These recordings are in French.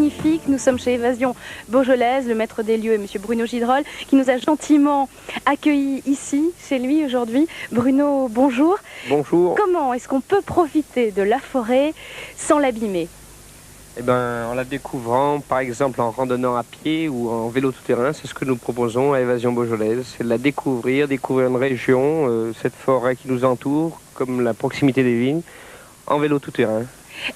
magnifique. Nous sommes chez Évasion Beaujolaise. Le maître des lieux est monsieur Bruno Gidrol qui nous a gentiment accueillis ici, chez lui aujourd'hui. Bruno, bonjour. Bonjour. Comment est-ce qu'on peut profiter de la forêt sans l'abîmer? Eh ben, en la découvrant, par exemple en randonnant à pied ou en vélo tout-terrain, c'est ce que nous proposons à Évasion Beaujolaise. C'est de la découvrir une région, cette forêt qui nous entoure, comme la proximité des vignes, en vélo tout-terrain.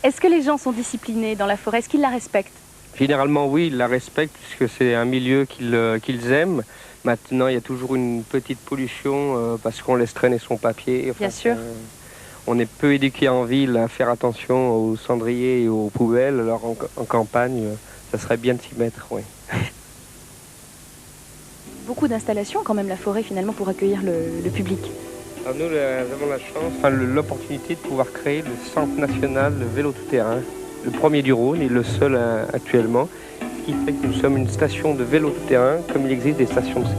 Est-ce que les gens sont disciplinés dans la forêt? Est-ce qu'ils la respectent? Généralement, oui, ils la respectent puisque c'est un milieu qu'ils aiment. Maintenant, il y a toujours une petite pollution parce qu'on laisse traîner son papier. Enfin, bien sûr. On est peu éduqué en ville à faire attention aux cendriers et aux poubelles, alors en campagne, ça serait bien de s'y mettre, oui. Beaucoup d'installations quand même, la forêt finalement, pour accueillir le public. Alors nous avons la chance, l'opportunité de pouvoir créer le Centre national de vélo tout-terrain, le premier du Rhône et le seul actuellement, ce qui fait que nous sommes une station de vélo tout-terrain comme il existe des stations de ski.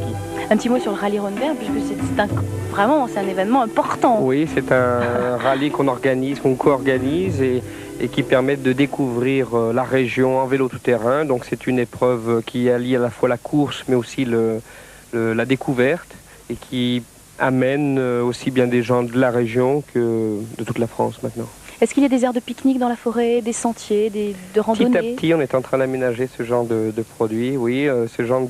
Un petit mot sur le rallye Rhône-Vert, puisque c'est un événement important. Oui, c'est un rallye qu'on co-organise et qui permet de découvrir la région en vélo tout-terrain. Donc c'est une épreuve qui allie à la fois la course mais aussi la découverte et qui amène aussi bien des gens de la région que de toute la France maintenant. Est-ce qu'il y a des aires de pique-nique dans la forêt, des sentiers, de randonnées? Petit à petit, on est en train d'aménager ce genre de produits, oui, ce genre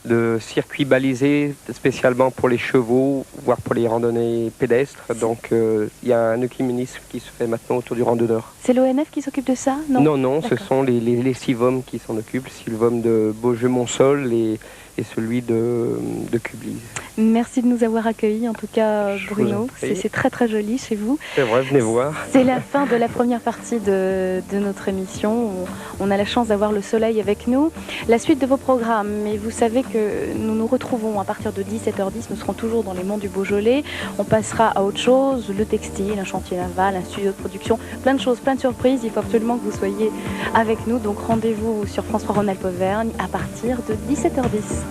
de circuits balisés spécialement pour les chevaux, voire pour les randonnées pédestres. Donc il y a un œcuménisme qui se fait maintenant autour du randonneur. C'est l'ONF qui s'occupe de ça? Non, ce sont les Sivom qui s'en occupent, Sivom de Beaujeu-Montsol et celui de Cublise. Merci de nous avoir accueillis, en tout cas Bruno. C'est très très joli chez vous. C'est vrai, venez voir. C'est la fin de la première partie de notre émission. On a la chance d'avoir le soleil avec nous. La suite de vos programmes, mais vous savez que nous nous retrouvons à partir de 17h10. Nous serons toujours dans les monts du Beaujolais. On passera à autre chose, le textile, un chantier naval, un studio de production, plein de choses, plein de surprises. Il faut absolument que vous soyez avec nous. Donc rendez-vous sur France 3 Rhône-Alpes Auvergne à partir de 17h10.